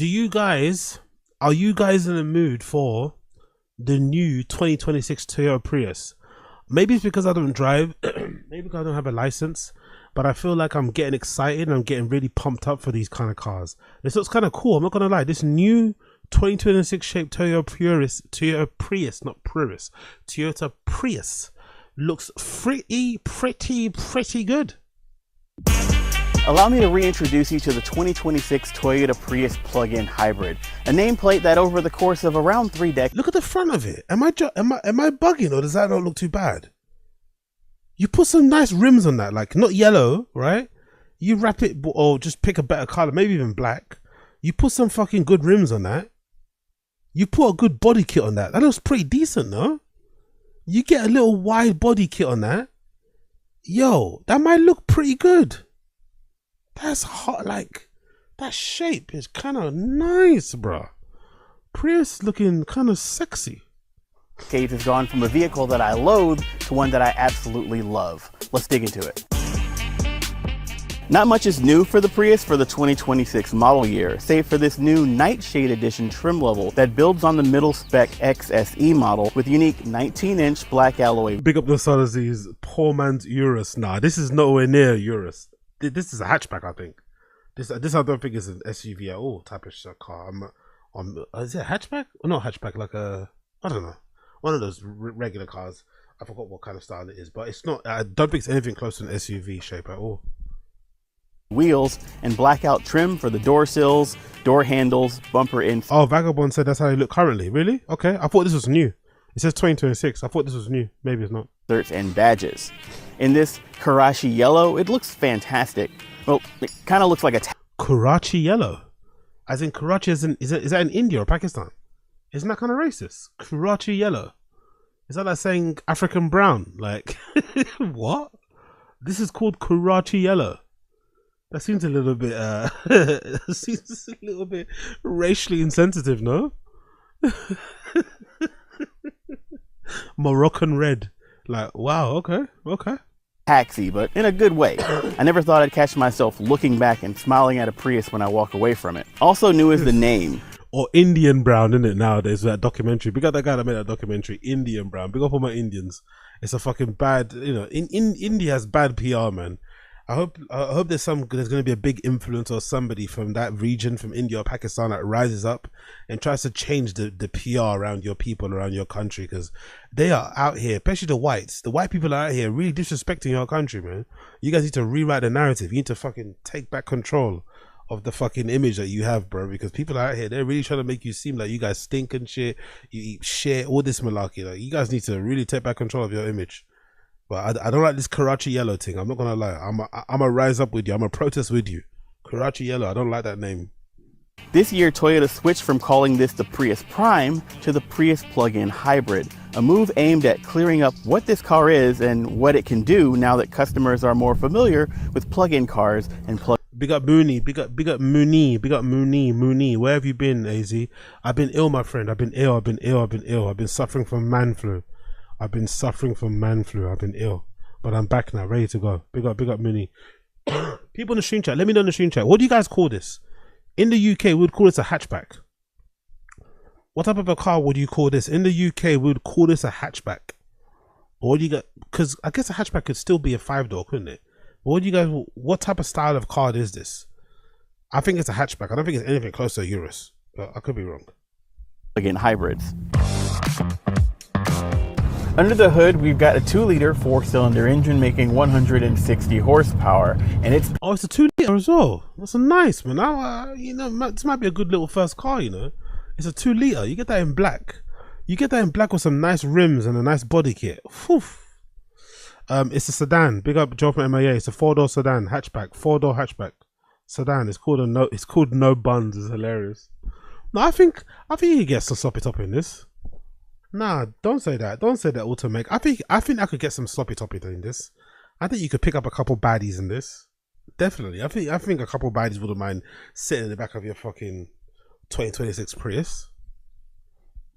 are you guys in the mood for the new 2026 Toyota Prius? Maybe it's because I don't drive, maybe because I don't have a license, but I feel like I'm getting excited and I'm getting really pumped up for these kind of cars. This looks kind of cool. I'm not gonna lie. This new 2026 shaped Toyota Prius looks pretty good. Allow me to reintroduce you to the 2026 Toyota Prius plug-in hybrid, a nameplate that over the course of around 3 decades. Look at the front of it. Am I bugging, or does that not look too bad? You put some nice rims on that, like not yellow, right? You wrap it, or just pick a better color, maybe even black. You put some fucking good rims on that. You put a good body kit on that. That looks pretty decent, no? You get a little wide body kit on that. Yo, that might look pretty good. That's hot, like that shape is kind of nice, bro. Prius looking kind of sexy. Cage has gone from a vehicle that I loathe to one that I absolutely love. Let's dig into it. Not much is new for the Prius for the 2026 model year, save for this new Nightshade Edition trim level that builds on the middle spec XSE model with unique 19-inch black alloy. Big up the Sotheby's, poor man's Urus. Nah, this is nowhere near Urus. This is a hatchback, I think. This I don't think is an SUV at all type of car. Is it a hatchback? Or not hatchback, like a, I don't know, one of those regular cars. I forgot what kind of style it is, but it's not. I don't think it's anything close to an SUV shape at all. Wheels and blackout trim for the door sills, door handles, bumper in. Oh, Vagabond said that's how they look currently. Really? Okay, I thought this was new. It says 2026. I thought this was new. Maybe it's not. And badges. In this Karachi yellow, it looks fantastic. Well, it kind of looks like a Karachi yellow, as in Karachi, is that in India or Pakistan? Isn't that kind of racist? Karachi yellow, is that like saying African brown? Like what? This is called Karachi yellow. That seems a little bit seems a little bit racially insensitive, no? Moroccan red. Like, wow, okay. taxi, but in a good way. I never thought I'd catch myself looking back and smiling at a Prius when I walk away from it. Also new is the name. Or Indian brown, isn't it, nowadays, that documentary. Big up that guy that made that documentary, Indian brown. Big up all my Indians. It's a fucking bad, in India has bad PR, man. I hope there's going to be a big influence or somebody from that region, from India or Pakistan, that rises up and tries to change the PR around your people, around your country, because they are out here, especially the whites. The white people are out here really disrespecting your country, man. You guys need to rewrite the narrative. You need to fucking take back control of the fucking image that you have, bro, because people out here, they're really trying to make you seem like you guys stink and shit, you eat shit, all this malarkey. Like, you guys need to really take back control of your image. But I don't like this Karachi yellow thing. I'm not gonna lie. I'm a rise up with you. I'm a protest with you. Karachi yellow. I don't like that name. This year, Toyota switched from calling this the Prius Prime to the Prius plug-in hybrid, a move aimed at clearing up what this car is and what it can do now that customers are more familiar with plug-in cars and Big up Mooney, big up Mooney, big up Mooney. Where have you been, AZ? I've been ill, my friend. I've been ill. I've been suffering from man flu. I've been ill, but I'm back now, ready to go. Big up Mooney. People in the stream chat, let me know in the stream chat. What do you guys call this? In the UK, we would call this a hatchback. What type of a car would you call this? In the UK, we would call this a hatchback. Or what do you got? Because I guess a hatchback could still be a 5-door, couldn't it? What type of style of car is this? I think it's a hatchback. I don't think it's anything close to a Urus, but I could be wrong. Plug-in hybrids. Under the hood, we've got a 2-liter 4-cylinder engine making 160 horsepower, and it's a 2-liter as well. That's a nice, man. This might be a good little first car. It's a 2-liter. You get that in black. With some nice rims and a nice body kit. Whew. It's a sedan. Big up Joe from MIA. It's a 4-door sedan hatchback. 4-door hatchback sedan. It's called No Buns. It's hilarious. No, I think you can get some sloppy toppy in this. Nah, don't say that. Don't say that, Automake. I think I could get some sloppy toppy in this. I think you could pick up a couple baddies in this. Definitely. I think a couple baddies wouldn't mind sitting in the back of your fucking 2026 Prius.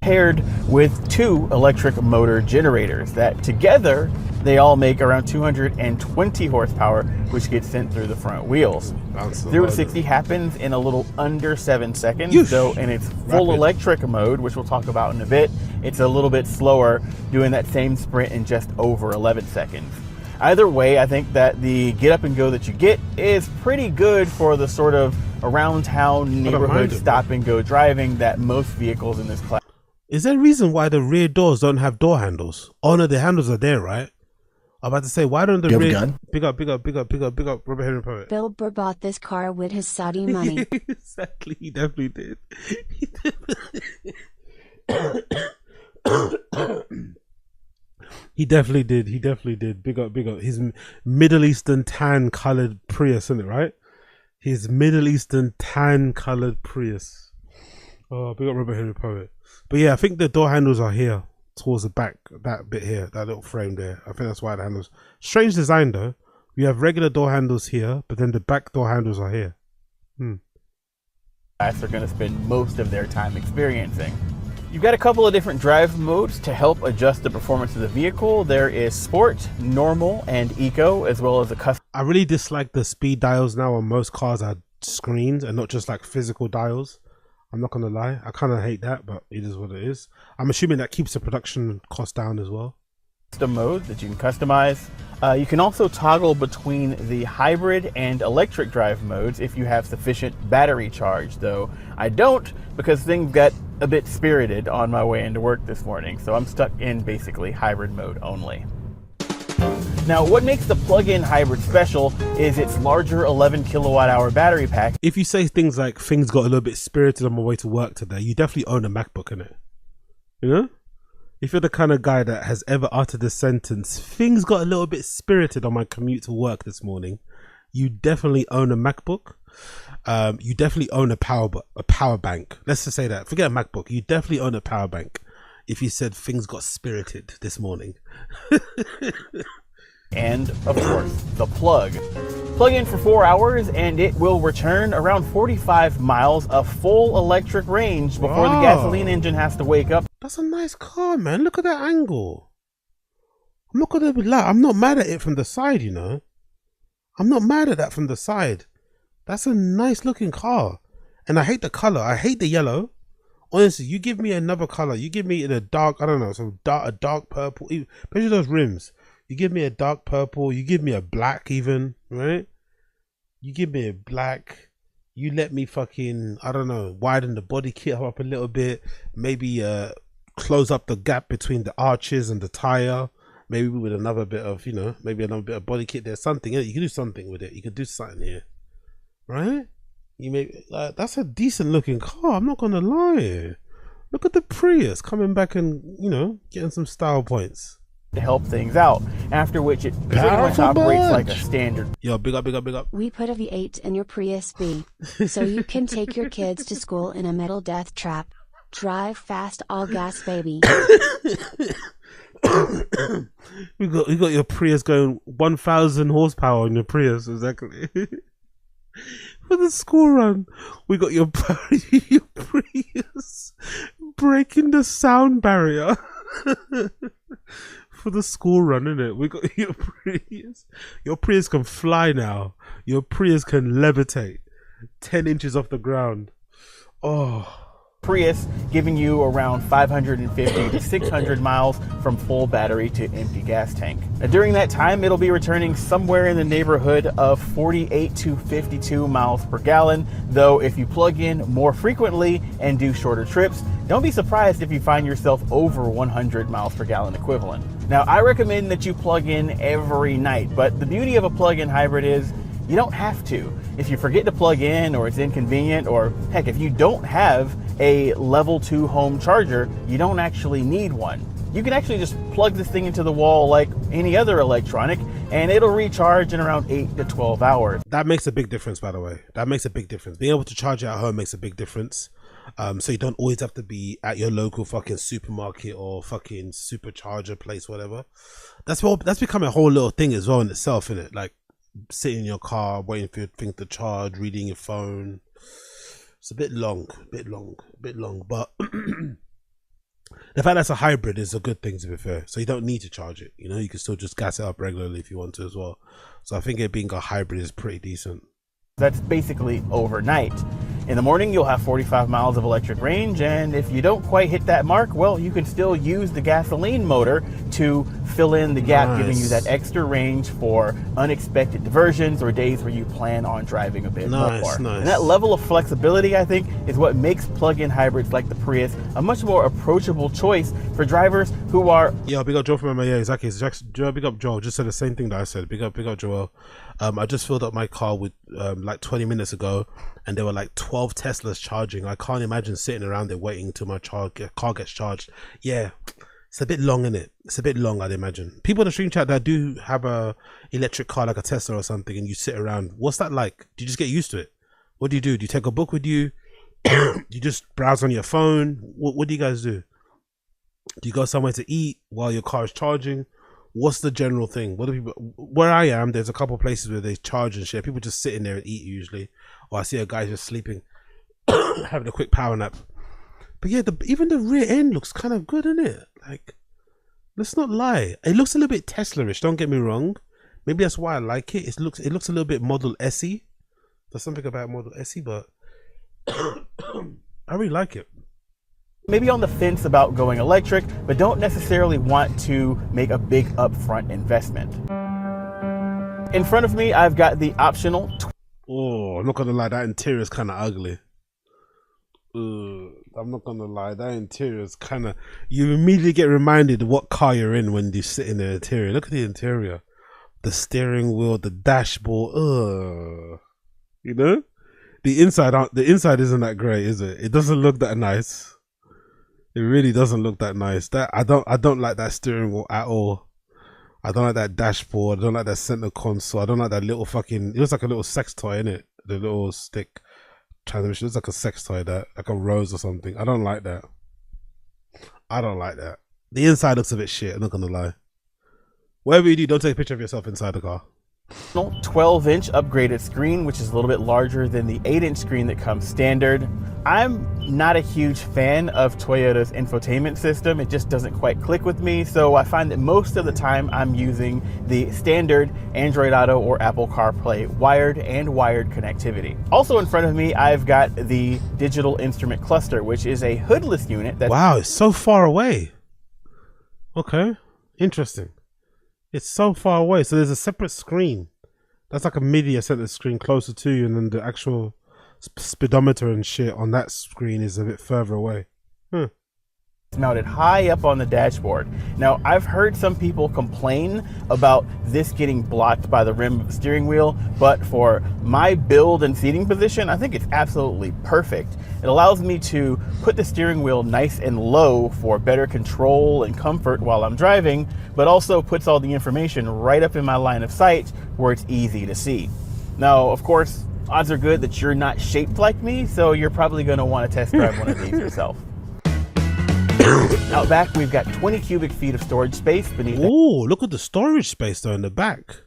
paired with 2 electric motor generators that together they all make around 220 horsepower, which gets sent through the front wheels. 0 to 60 happens in a little under 7 seconds. Yeesh. Though in its full electric mode, which we'll talk about in a bit, it's a little bit slower, doing that same sprint in just over 11 seconds. Either way, I think that the get up and go that you get is pretty good for the sort of around town neighborhood stop and go driving that most vehicles in this class. Is there a reason why the rear doors don't have door handles? Oh no, the handles are there, right? I'm about to say, why don't the rear... gun? Big up, Robert Henry Poet. Bill Burr bought this car with his Saudi money. Exactly, he definitely did. He definitely did. Big up. His Middle Eastern tan colored Prius, isn't it, right? His Middle Eastern tan colored Prius. Oh, big up Robert Henry Poet. But yeah, I think the door handles are here towards the back, that bit here, that little frame there. I think that's why the handles. Strange design though. We have regular door handles here, but then the back door handles are here. Are going to spend most of their time experiencing. You've got a couple of different drive modes to help adjust the performance of the vehicle. There is Sport, Normal, and Eco, as well as a custom. I really dislike the speed dials now on most cars are screens and not just like physical dials. I'm not gonna lie, I kind of hate that, but it is what it is. I'm assuming that keeps the production cost down as well. Custom mode that you can customize. You can also toggle between the hybrid and electric drive modes if you have sufficient battery charge, though I don't, because things got a bit spirited on my way into work this morning, so I'm stuck in basically hybrid mode only. Now, what makes the plug-in hybrid special is its larger 11 kilowatt hour battery pack. If you say things like things got a little bit spirited on my way to work today, you definitely own a MacBook, innit? You know? If you're the kind of guy that has ever uttered the sentence, things got a little bit spirited on my commute to work this morning, you definitely own a MacBook. You definitely own a power bank. Let's just say that. Forget a MacBook. You definitely own a power bank if you said things got spirited this morning. And, of course, the plug. Plug in for 4 hours and it will return around 45 miles of full electric range before the gasoline engine has to wake up. That's a nice car, man. Look at that angle. I'm not gonna lie. I'm not mad at it from the side, you know. I'm not mad at that from the side. That's a nice looking car. And I hate the color. I hate the yellow. Honestly, you give me another color. You give me in a dark, I don't know, a dark purple. Especially those rims. You give me a dark purple. You give me a black even, right? You give me a black. You let me fucking, I don't know, widen the body kit up a little bit. Maybe close up the gap between the arches and the tire. Maybe with another bit of, you know, maybe another bit of body kit. There's something in it. You can do something with it. You can do something here, right? You may that's a decent looking car. I'm not gonna lie. Look at the Prius coming back and, you know, getting some style points to help things out, after which it pretty much operates like a standard. Yo, big up. We put a V8 in your Prius B, so you can take your kids to school in a metal death trap. Drive fast, all gas, baby. we got your Prius going 1,000 horsepower on your Prius, exactly. For the school run, we got your Prius breaking the sound barrier. For the school run, innit? We got your Prius. Your Prius can fly now. Your Prius can levitate 10 inches off the ground. Oh. Prius giving you around 550 to 600 miles from full battery to empty gas tank. Now, during that time, it'll be returning somewhere in the neighborhood of 48 to 52 miles per gallon, though if you plug in more frequently and do shorter trips, don't be surprised if you find yourself over 100 miles per gallon equivalent. Now, I recommend that you plug in every night, but the beauty of a plug-in hybrid is you don't have to. If you forget to plug in, or it's inconvenient, or heck, if you don't have a level 2 home charger, you don't actually need one. You can actually just plug this thing into the wall like any other electronic, and it'll recharge in around 8 to 12 hours. That makes a big difference, by the way. That makes a big difference. Being able to charge it at home makes a big difference. So you don't always have to be at your local fucking supermarket or fucking supercharger place, whatever. That's become a whole little thing as well in itself, isn't it? Like sitting in your car, waiting for your thing to charge, reading your phone. It's a bit long, but The fact that's a hybrid is a good thing, to be fair. So you don't need to charge it. You know, you can still just gas it up regularly if you want to as well. So I think it being a hybrid is pretty decent. That's basically overnight. In the morning, you'll have 45 miles of electric range, and if you don't quite hit that mark, well, you can still use the gasoline motor to fill in the gap, giving you that extra range for unexpected diversions or days where you plan on driving a bit more. And that level of flexibility, I think, is what makes plug-in hybrids like the Prius a much more approachable choice for drivers who are... Yeah, big up Joel from MIA, exactly. Big up Joel, just said the same thing that I said. Big up Joel. I just filled up my car with like 20 minutes ago, and there were like 12 Teslas charging. I can't imagine sitting around there waiting until my car gets charged. Yeah, it's a bit long, isn't it? It's a bit long, I'd imagine. People in the stream chat that do have a electric car like a Tesla or something, and you sit around, what's that like? Do you just get used to it? What do? Do you take a book with you? Do you just browse on your phone? What do you guys do? Do you go somewhere to eat while your car is charging? What's the general thing? What do people? Where I am, there's a couple places where they charge and shit. People just sitting there and eat usually, or I see a guy just sleeping, having a quick power nap. But yeah, even the rear end looks kind of good, isn't it? Like, let's not lie, it looks a little bit Tesla-ish. Don't get me wrong. Maybe that's why I like it. It looks a little bit Model S-y. There's something about Model S-y, but I really like it. Maybe on the fence about going electric, but don't necessarily want to make a big upfront investment. In front of me, I've got the optional... Oh, I'm not gonna lie, that interior is kind of ugly. I'm not gonna lie, that interior is kind of... You immediately get reminded of what car you're in when you sit in the interior. Look at the interior. The steering wheel, the dashboard. You know? The inside isn't that great, is it? It doesn't look that nice. It really doesn't look that nice. I don't like that steering wheel at all. I don't like that dashboard. I don't like that center console. I don't like that little fucking... It looks like a little sex toy, innit? The little stick transmission. It looks like a sex toy, like a rose or something. I don't like that. I don't like that. The inside looks a bit shit, I'm not gonna lie. Whatever you do, don't take a picture of yourself inside the car. 12-inch upgraded screen, which is a little bit larger than the 8-inch screen that comes standard. I'm not a huge fan of Toyota's infotainment system. It just doesn't quite click with me, so I find that most of the time I'm using the standard Android Auto or Apple CarPlay wired connectivity. Also in front of me, I've got the digital instrument cluster, which is a hoodless unit that... Wow, it's so far away. Okay, interesting. It's so far away, so there's a separate screen. That's like a media center screen closer to you, and then the actual speedometer and shit on that screen is a bit further away. It's mounted high up on the dashboard. Now, I've heard some people complain about this getting blocked by the rim of the steering wheel, but for my build and seating position, I think it's absolutely perfect. It allows me to put the steering wheel nice and low for better control and comfort while I'm driving, but also puts all the information right up in my line of sight where it's easy to see. Now, of course, odds are good that you're not shaped like me, so you're probably going to want to test drive one of these yourself. Out back, we've got 20 cubic feet of storage space beneath. Oh, look at the storage space though in the back.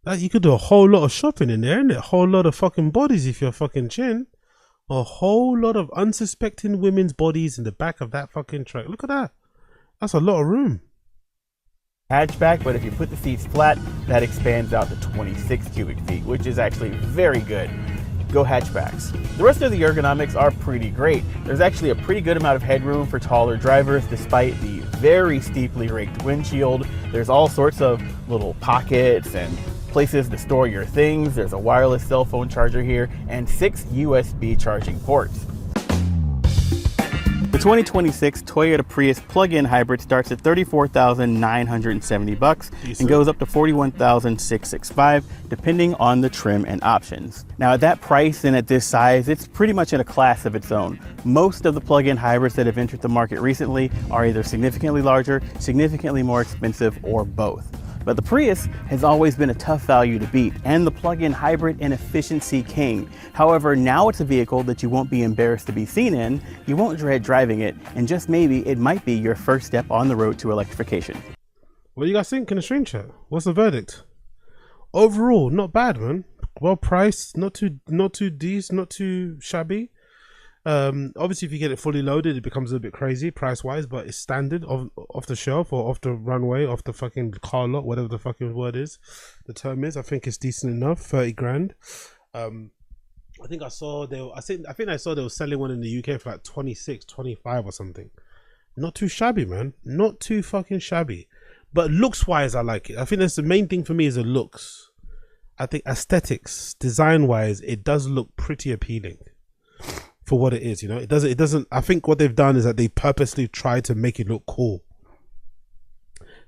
You could do a whole lot of shopping in there, innit? A whole lot of fucking bodies if you're fucking chin. A whole lot of unsuspecting women's bodies in the back of that fucking truck. Look at that. That's a lot of room. Hatchback, but if you put the seats flat, that expands out to 26 cubic feet, which is actually very good. Go hatchbacks. The rest of the ergonomics are pretty great. There's actually a pretty good amount of headroom for taller drivers despite the very steeply raked windshield. There's all sorts of little pockets and places to store your things. There's a wireless cell phone charger here and 6 USB charging ports. The 2026 Toyota Prius plug-in hybrid starts at $34,970 and goes up to $41,665 depending on the trim and options. Now at that price and at this size, it's pretty much in a class of its own. Most of the plug-in hybrids that have entered the market recently are either significantly larger, significantly more expensive, or both. But the Prius has always been a tough value to beat, and the plug-in hybrid an efficiency king. However, now it's a vehicle that you won't be embarrassed to be seen in, you won't dread driving it, and just maybe it might be your first step on the road to electrification. What do you guys think in the stream chat? What's the verdict? Overall, not bad, man. Well priced, not too shabby. Obviously, if you get it fully loaded, it becomes a bit crazy price wise, but it's standard off the shelf or off the runway, off the fucking car lot, whatever the fucking word is, the term is. I think it's decent enough. 30 grand. I think I saw I saw they were selling one in the UK for like 26, 25 or something. Not too shabby, man. Not too fucking shabby. But looks wise, I like it. I think that's the main thing for me is the looks. I think aesthetics, design wise, it does look pretty appealing for what it is, you know. It doesn't I think what they've done is that they purposely try to make it look cool.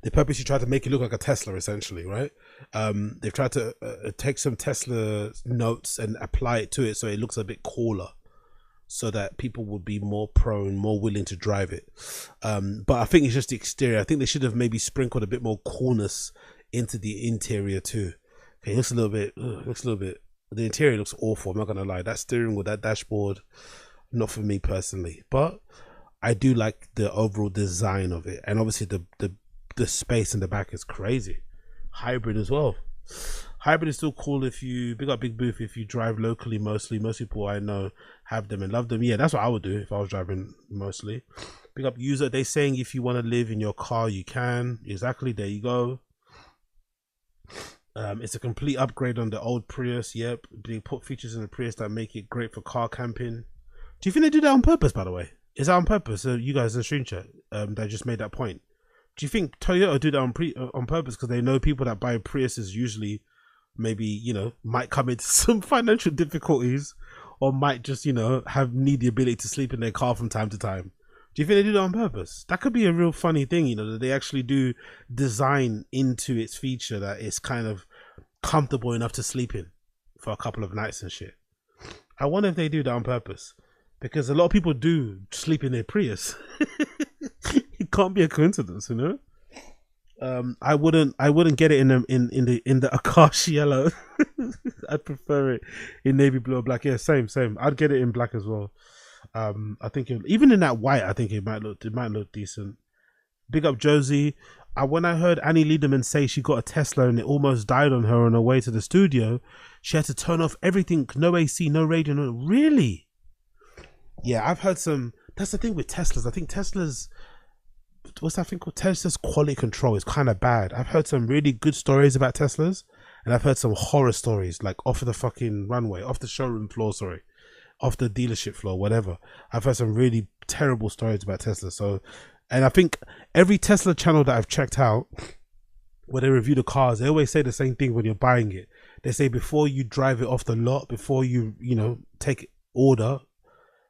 They purposely try to make it look like a Tesla, essentially, right? They've tried to take some Tesla notes and apply it to it so it looks a bit cooler, so that people would be more prone, more willing to drive it. But I think it's just the exterior. I think they should have maybe sprinkled a bit more coolness into the interior too. Okay, it looks a little bit. The interior looks awful. I'm not gonna lie. That steering wheel, that dashboard, not for me personally. But I do like the overall design of it, and obviously the space in the back is crazy. Hybrid as well. Hybrid is still cool if you big up Big Booth, if you drive locally mostly. Most people I know have them and love them. Yeah, that's what I would do if I was driving mostly. Big up User. They saying if you want to live in your car, you can. Exactly. There you go. It's a complete upgrade on the old Prius. Yep. They put features in the Prius that make it great for car camping. Do you think they do that on purpose, by the way? Is that on purpose? So you guys in stream chat that just made that point. Do you think Toyota do that on purpose because they know people that buy Priuses usually maybe, you know, might come into some financial difficulties or might just, you know, need the ability to sleep in their car from time to time? Do you think they do that on purpose? That could be a real funny thing, you know, that they actually do design into its feature that it's kind of comfortable enough to sleep in for a couple of nights and shit. I wonder if they do that on purpose, because a lot of people do sleep in their Prius. It can't be a coincidence, you know. I wouldn't get it in the Akashi yellow. I'd prefer it in navy blue or black. Yeah, same. I'd get it in black as well. I think even in that white, I think it might look decent. Big up Josie. When I heard Annie Lederman say she got a Tesla and it almost died on her way to the studio, she had to turn off everything, no AC, no radio, no. Really? Yeah, I've heard some. That's the thing with Teslas. I think Teslas. What's that thing called? Tesla's quality control is kind of bad. I've heard some really good stories about Teslas, and I've heard some horror stories, like off of the fucking runway, off the showroom floor, off the dealership floor, whatever. I've heard some really terrible stories about Tesla. So, and I think every Tesla channel that I've checked out, where they review the cars, they always say the same thing when you're buying it. They say before you drive it off the lot, before you take order,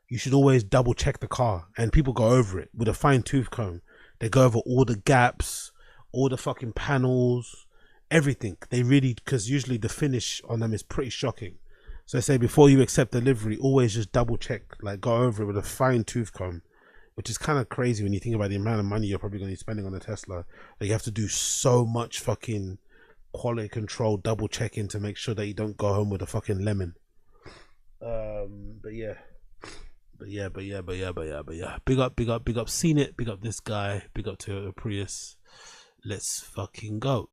you should always double check the car. And people go over it with a fine tooth comb. They go over all the gaps, all the fucking panels, everything. They really, because usually the finish on them is pretty shocking. So I say before you accept delivery, always just double check, like go over it with a fine tooth comb, which is kind of crazy when you think about the amount of money you're probably going to be spending on a Tesla. Like you have to do so much fucking quality control, double checking to make sure that you don't go home with a fucking lemon. But yeah. Big up. Seen it. Big up this guy. Big up to Prius. Let's fucking go.